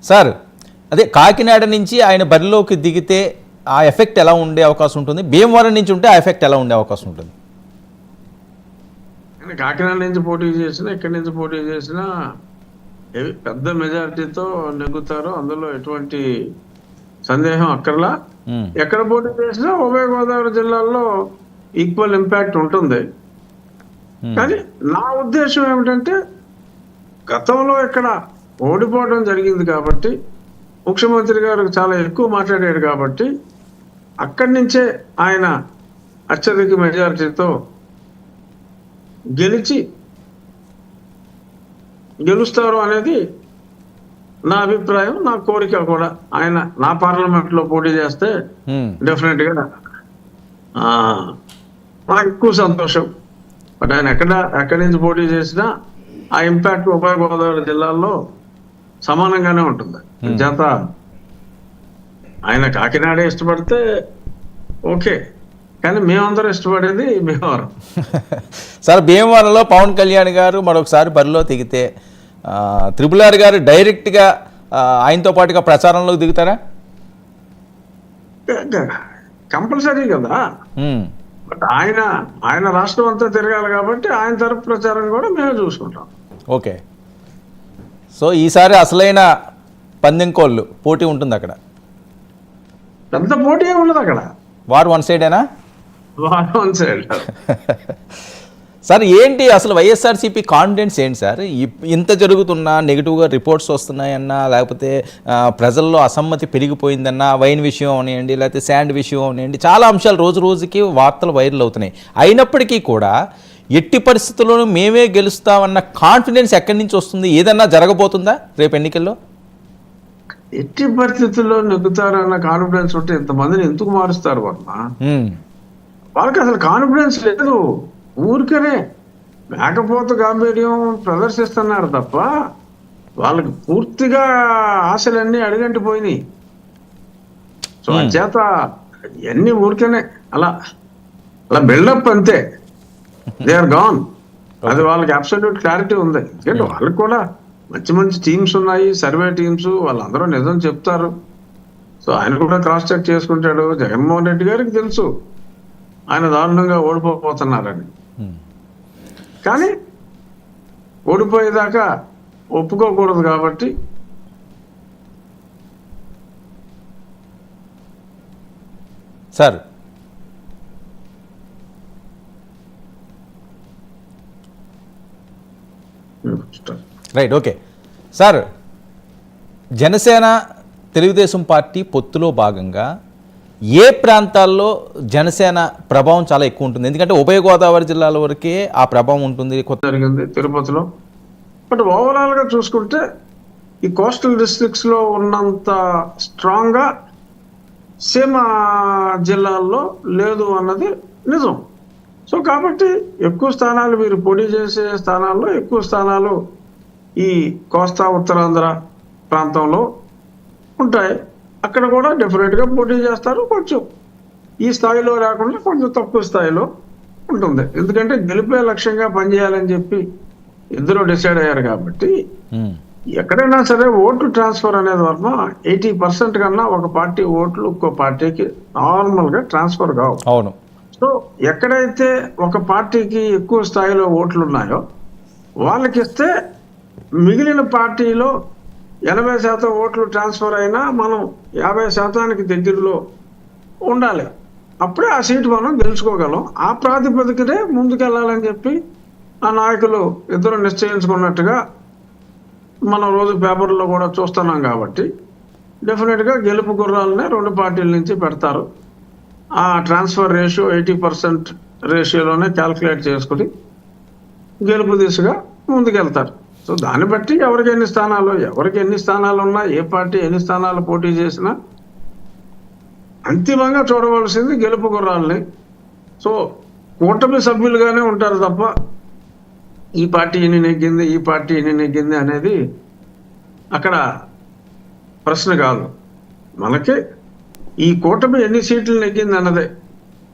Sir అదే కాకినాడ నుంచి ఆయన బరిలోకి దిగితే ఆ ఎఫెక్ట్ ఎలా ఉండే అవకాశం ఉంటుంది, భీమవరం నుంచి ఉంటే ఆ ఎఫెక్ట్ ఎలా ఉండే అవకాశం ఉంటుంది? కాకినాడ నుంచి పోటీ చేసినా ఇక్కడి నుంచి పోటీ చేసినా పెద్ద మెజారిటీతో నెగ్గుతారు, అందులో ఎటువంటి సందేహం అక్కర్లా. ఎక్కడ పోటీ చేసినా ఉభయ గోదావరి జిల్లాల్లో ఈక్వల్ ఇంపాక్ట్ ఉంటుంది. కానీ నా ఉద్దేశం ఏమిటంటే గతంలో ఇక్కడ ఓడిపోవడం జరిగింది కాబట్టి ముఖ్యమంత్రి గారు చాలా ఎక్కువ మాట్లాడాడు కాబట్టి అక్కడి నుంచే ఆయన అత్యధిక మెజారిటీతో గెలుస్తారు అనేది నా అభిప్రాయం, నా కోరిక కూడా. ఆయన నా పార్లమెంట్ లో పోటీ చేస్తే డెఫినెట్ గా నాకు ఎక్కువ సంతోషం. బట్ ఆయన ఎక్కడి నుంచి పోటీ చేసినా ఆ ఇంపాక్ట్ ఉభయ గోదావరి జిల్లాల్లో సమానంగానే ఉంటుంది. చేత ఆయన కాకినాడే ఇష్టపడితే ఓకే, కానీ మేమందరం ఇష్టపడేది భీమవరం. సార్ భీమవరంలో పవన్ కళ్యాణ్ గారు మరొకసారి బరిలో దిగితే RRR గారు డైరెక్ట్గా ఆయనతో పాటుగా ప్రచారంలోకి దిగుతారా? కంపల్సరీ కదా. బట్ ఆయన రాష్ట్రం అంతా తిరగాలి కాబట్టి ఆయన తరపు ప్రచారం కూడా మేమే చూసుకుంటాం. ఓకే, సో ఈసారి అసలైన పందెంకోళ్ళు పోటీ ఉంటుంది అక్కడ. పెద్ద పోటీ ఏమి ఉండదు అక్కడ. వార్ వన్ సైడేనా? War one side. సార్ ఏంటి అసలు వైఎస్ఆర్సీపీ కాన్ఫిడెన్స్ ఏంటి సార్? ఇంత జరుగుతున్నా నెగిటివ్గా రిపోర్ట్స్ వస్తున్నాయన్నా, లేకపోతే ప్రజల్లో అసమ్మతి పెరిగిపోయిందన్నా, వైన్ విషయం అవనివ్వండి, లేకపోతే శాండ్ విషయం అవనివ్వండి, చాలా అంశాలు రోజు రోజుకి వార్తలు వైరల్ అవుతున్నాయి. అయినప్పటికీ కూడా ఎట్టి పరిస్థితుల్లోనూ మేమే గెలుస్తామన్న కాన్ఫిడెన్స్ ఎక్కడి నుంచి వస్తుంది? ఏదన్నా జరగబోతుందా రేపు ఎన్నికల్లో? ఎట్టి పరిస్థితుల్లో నెగ్గుతారన్న కాన్ఫిడెన్స్ ఉంటే ఇంతమందిని ఎందుకు మారుస్తారు? వాళ్ళకి అసలు కాన్ఫిడెన్స్ లేదు. ఊరికనే మేకపోతు గాంభీర్యం ప్రదర్శిస్తున్నారు తప్ప వాళ్ళకి పూర్తిగా ఆశలన్నీ అడుగంటిపోయినాయి. సో అంచేత ఇవన్నీ ఊరికనే అలా బిల్డప్ అంతే. They are gone. అది వాళ్ళకి అబ్సల్యూట్ క్లారిటీ ఉంది. ఎందుకంటే వాళ్ళకి కూడా మంచి మంచి టీమ్స్ ఉన్నాయి, సర్వే టీమ్స్, వాళ్ళందరూ నిజం చెప్తారు. సో ఆయన కూడా క్రాస్ చెక్ చేసుకుంటాడు. జగన్మోహన్ రెడ్డి గారికి తెలుసు ఆయన దారుణంగా ఓడిపోతున్నారని. కానీ ఓడిపోయేదాకా ఒప్పుకోకూడదు కాబట్టి sir right, okay sir. Janasena Telugu Desam party పొత్తులో భాగంగా ఏ ప్రాంతాల్లో జనసేన ప్రభావం చాలా ఎక్కువ ఉంటుంది? ఎందుకంటే ఉభయ గోదావరి జిల్లాల వరకే ఆ ప్రభావం ఉంటుంది. కొత్త జరిగింది తిరుపతిలో. బట్ ఓవరాల్ గా చూసుకుంటే ఈ కోస్టల్ డిస్ట్రిక్ట్స్ లో ఉన్నంత స్ట్రాంగ్ గా సీమ జిల్లాల్లో లేదు అన్నది నిజం. సో కాబట్టి ఎక్కువ స్థానాలు మీరు పోటీ చేసే స్థానాల్లో ఎక్కువ స్థానాలు ఈ కోస్తా ఉత్తరాంధ్ర ప్రాంతంలో ఉంటాయి. అక్కడ కూడా డెఫినెట్గా పోటీ చేస్తారు. కొంచెం ఈ స్థాయిలో రాకుండా కొంచెం తక్కువ స్థాయిలో ఉంటుంది. ఎందుకంటే గెలిపే లక్ష్యంగా పనిచేయాలని చెప్పి ఇద్దరు డిసైడ్ అయ్యారు కాబట్టి ఎక్కడైనా సరే ఓట్లు ట్రాన్స్ఫర్ అనేది వల్ల 80% కన్నా ఒక పార్టీ ఓట్లు ఇంకో పార్టీకి నార్మల్గా ట్రాన్స్ఫర్ కావు. అవును. సో ఎక్కడైతే ఒక పార్టీకి ఎక్కువ స్థాయిలో ఓట్లు ఉన్నాయో వాళ్ళకిస్తే మిగిలిన పార్టీలో 80% ఓట్లు ట్రాన్స్ఫర్ అయినా మనం 50%కి దగ్గరలో ఉండాలి. అప్పుడే ఆ సీటు మనం గెలుచుకోగలం. ఆ ప్రాతిపదికనే ముందుకెళ్ళాలని చెప్పి ఆ నాయకులు ఇద్దరు నిశ్చయించుకున్నట్టుగా మనం రోజు పేపర్లో కూడా చూస్తున్నాం. కాబట్టి డెఫినెట్గా గెలుపు గుర్రాలనే రెండు పార్టీల నుంచి పెడతారు. ఆ ట్రాన్స్ఫర్ రేషియో 80% రేషియోలోనే క్యాల్కులేట్ చేసుకుని గెలుపు దిశగా ముందుకెళ్తారు. సో దాన్ని బట్టి ఎవరికి ఎన్ని స్థానాలు ఉన్నా, ఏ పార్టీ ఎన్ని స్థానాలు పోటీ చేసినా అంతిమంగా చూడవలసింది గెలుపు గుర్రాలని. సో కూటమి సభ్యులుగానే ఉంటారు తప్ప ఈ పార్టీ ఎన్ని నెగ్గింది, ఈ పార్టీ ఎన్ని నెగ్గింది అనేది అక్కడ ప్రశ్న కాదు. మనకి ఈ కూటమి ఎన్ని సీట్లు నెగ్గింది అన్నదే